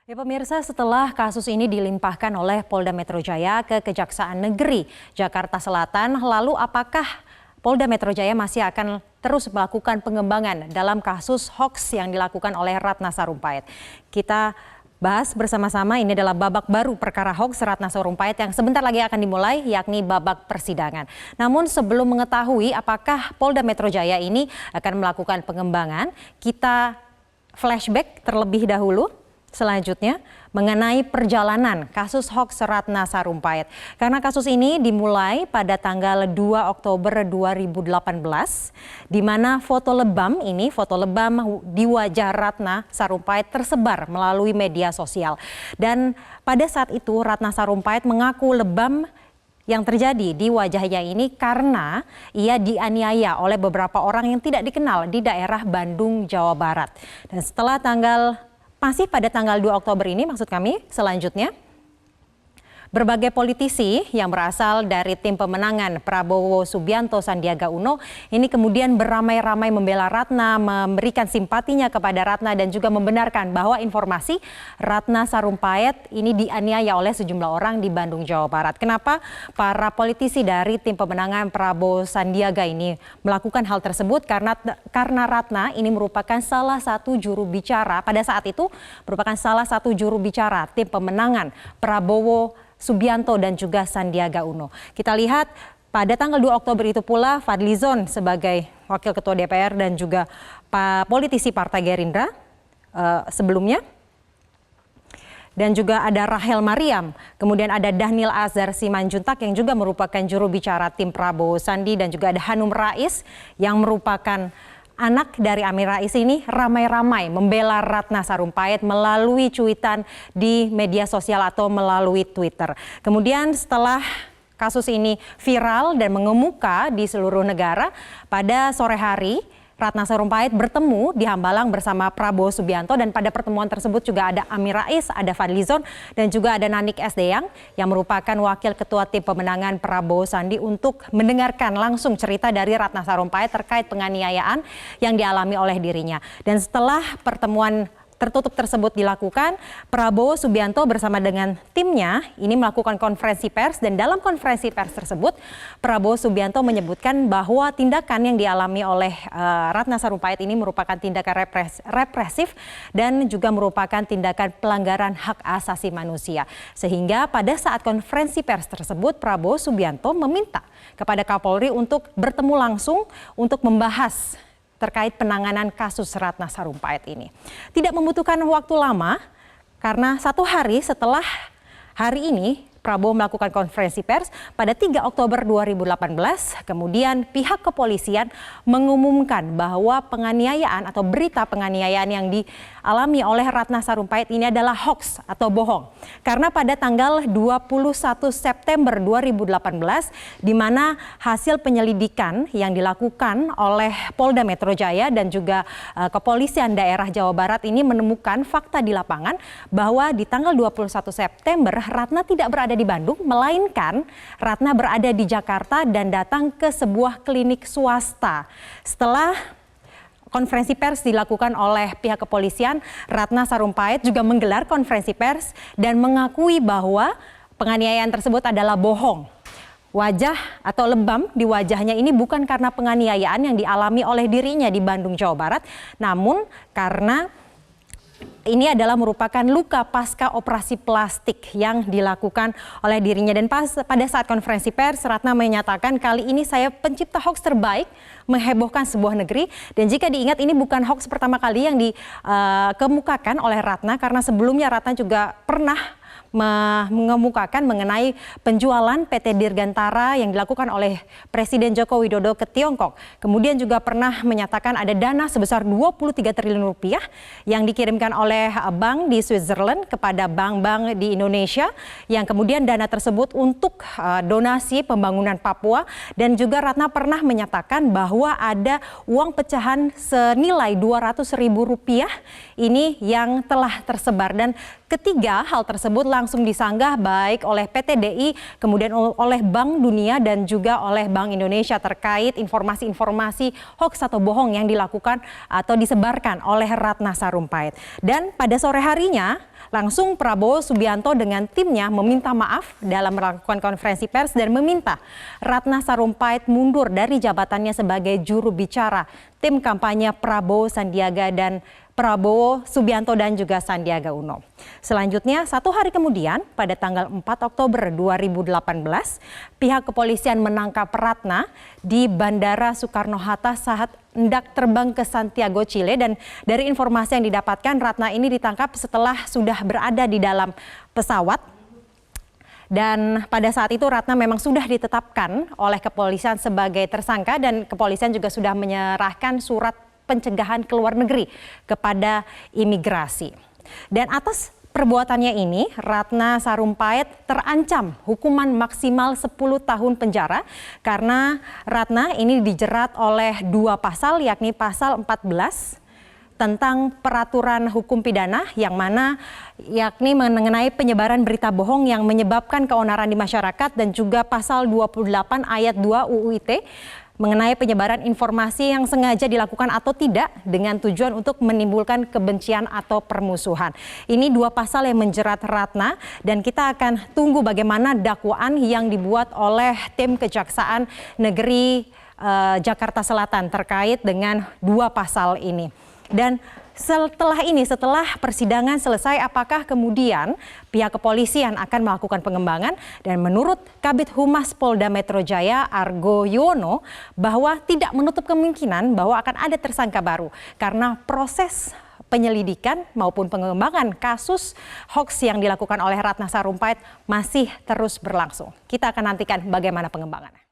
Ya pemirsa, setelah kasus ini dilimpahkan oleh Polda Metro Jaya ke Kejaksaan Negeri Jakarta Selatan, lalu apakah Polda Metro Jaya masih akan terus melakukan pengembangan dalam kasus hoaks yang dilakukan oleh Ratna Sarumpait? Kita bahas bersama-sama, ini adalah babak baru perkara hoaks Ratna Sarumpait yang sebentar lagi akan dimulai, yakni babak persidangan. Namun sebelum mengetahui apakah Polda Metro Jaya ini akan melakukan pengembangan, kita flashback terlebih dahulu. Selanjutnya mengenai perjalanan kasus hoaks Ratna Sarumpait. Karena kasus ini dimulai pada tanggal 2 Oktober 2018 di mana foto lebam di wajah Ratna Sarumpait tersebar melalui media sosial. Dan pada saat itu Ratna Sarumpait mengaku lebam yang terjadi di wajahnya ini karena ia dianiaya oleh beberapa orang yang tidak dikenal di daerah Bandung, Jawa Barat. Dan setelah masih pada tanggal 2 Oktober ini, maksud kami selanjutnya, berbagai politisi yang berasal dari tim pemenangan Prabowo Subianto Sandiaga Uno ini kemudian beramai-ramai membela Ratna, memberikan simpatinya kepada Ratna dan juga membenarkan bahwa informasi Ratna Sarumpait ini dianiaya oleh sejumlah orang di Bandung, Jawa Barat. Kenapa para politisi dari tim pemenangan Prabowo Sandiaga ini melakukan hal tersebut? Karena Ratna ini merupakan salah satu juru bicara, pada saat itu merupakan salah satu juru bicara tim pemenangan Prabowo Subianto dan juga Sandiaga Uno. Kita lihat pada tanggal 2 Oktober itu pula Fadlizon sebagai Wakil Ketua DPR dan juga politisi Partai Gerindra sebelumnya. Dan juga ada Rahel Mariam, kemudian ada Dhanil Azhar Simanjuntak yang juga merupakan juru bicara tim Prabowo Sandi, dan juga ada Hanum Rais yang merupakan anak dari Amin Rais ini ramai-ramai membela Ratna Sarumpait melalui cuitan di media sosial atau melalui Twitter. Kemudian setelah kasus ini viral dan mengemuka di seluruh negara, pada sore hari Ratna Sarumpait bertemu di Hambalang bersama Prabowo Subianto, dan pada pertemuan tersebut juga ada Amin Rais, ada Fadlizon, dan juga ada Nanik S. Deyang yang merupakan Wakil Ketua Tim Pemenangan Prabowo Sandi untuk mendengarkan langsung cerita dari Ratna Sarumpait terkait penganiayaan yang dialami oleh dirinya. Dan setelah pertemuan tertutup tersebut dilakukan, Prabowo Subianto bersama dengan timnya ini melakukan konferensi pers, dan dalam konferensi pers tersebut Prabowo Subianto menyebutkan bahwa tindakan yang dialami oleh Ratna Sarumpait ini merupakan tindakan represif dan juga merupakan tindakan pelanggaran hak asasi manusia. Sehingga pada saat konferensi pers tersebut Prabowo Subianto meminta kepada Kapolri untuk bertemu langsung untuk membahas terkait penanganan kasus Ratna Sarumpait ini. Tidak membutuhkan waktu lama karena satu hari setelah hari ini Prabowo melakukan konferensi pers pada 3 Oktober 2018, kemudian pihak kepolisian mengumumkan bahwa penganiayaan atau berita penganiayaan yang dialami oleh Ratna Sarumpait ini adalah hoax atau bohong. Karena pada tanggal 21 September 2018, di mana hasil penyelidikan yang dilakukan oleh Polda Metro Jaya dan juga Kepolisian Daerah Jawa Barat ini menemukan fakta di lapangan bahwa di tanggal 21 September Ratna tidak berada di Bandung, melainkan Ratna berada di Jakarta dan datang ke sebuah klinik swasta. Setelah konferensi pers dilakukan oleh pihak kepolisian, Ratna Sarumpait juga menggelar konferensi pers dan mengakui bahwa penganiayaan tersebut adalah bohong. Wajah atau lebam di wajahnya ini bukan karena penganiayaan yang dialami oleh dirinya di Bandung, Jawa Barat, namun karena ini adalah merupakan luka pasca operasi plastik yang dilakukan oleh dirinya. Dan pada saat konferensi pers, Ratna menyatakan, kali ini saya pencipta hoax terbaik, menghebohkan sebuah negeri. Dan jika diingat, ini bukan hoax pertama kali yang dikemukakan oleh Ratna, karena sebelumnya Ratna juga pernah mengemukakan mengenai penjualan PT Dirgantara yang dilakukan oleh Presiden Joko Widodo ke Tiongkok. Kemudian juga pernah menyatakan ada dana sebesar 23 triliun rupiah yang dikirimkan oleh bank di Switzerland kepada bank-bank di Indonesia, yang kemudian dana tersebut untuk donasi pembangunan Papua. Dan juga Ratna pernah menyatakan bahwa ada uang pecahan senilai 200.000 rupiah ini yang telah tersebar. Dan ketiga hal tersebut langsung disanggah baik oleh PT DI, kemudian oleh Bank Dunia dan juga oleh Bank Indonesia terkait informasi-informasi hoax atau bohong yang dilakukan atau disebarkan oleh Ratna Sarumpait. Dan pada sore harinya Langsung Prabowo Subianto dengan timnya meminta maaf dalam melakukan konferensi pers dan meminta Ratna Sarumpait mundur dari jabatannya sebagai juru bicara tim kampanye Prabowo Sandiaga dan Prabowo Subianto dan juga Sandiaga Uno. Selanjutnya, 1 hari kemudian pada tanggal 4 Oktober 2018, pihak kepolisian menangkap Ratna di Bandara Soekarno-Hatta saat hendak terbang ke Santiago, Chile, dan dari informasi yang didapatkan Ratna ini ditangkap setelah sudah berada di dalam pesawat. Dan pada saat itu Ratna memang sudah ditetapkan oleh kepolisian sebagai tersangka dan kepolisian juga sudah menyerahkan surat pencegahan ke luar negeri kepada imigrasi. Dan atas perbuatannya ini, Ratna Sarumpait terancam hukuman maksimal 10 tahun penjara karena Ratna ini dijerat oleh 2 pasal, yakni pasal 14 tentang peraturan hukum pidana yang mana yakni mengenai penyebaran berita bohong yang menyebabkan keonaran di masyarakat dan juga pasal 28 ayat 2 UU ITE mengenai penyebaran informasi yang sengaja dilakukan atau tidak dengan tujuan untuk menimbulkan kebencian atau permusuhan. Ini 2 pasal yang menjerat Ratna dan kita akan tunggu bagaimana dakwaan yang dibuat oleh tim Kejaksaan Negeri Jakarta Selatan terkait dengan 2 pasal ini. Dan setelah persidangan selesai, apakah kemudian pihak kepolisian akan melakukan pengembangan? Dan menurut Kabid Humas Polda Metro Jaya Argo Yuwono bahwa tidak menutup kemungkinan bahwa akan ada tersangka baru karena proses penyelidikan maupun pengembangan kasus hoax yang dilakukan oleh Ratna Sarumpait masih terus berlangsung. Kita akan nantikan bagaimana pengembangannya.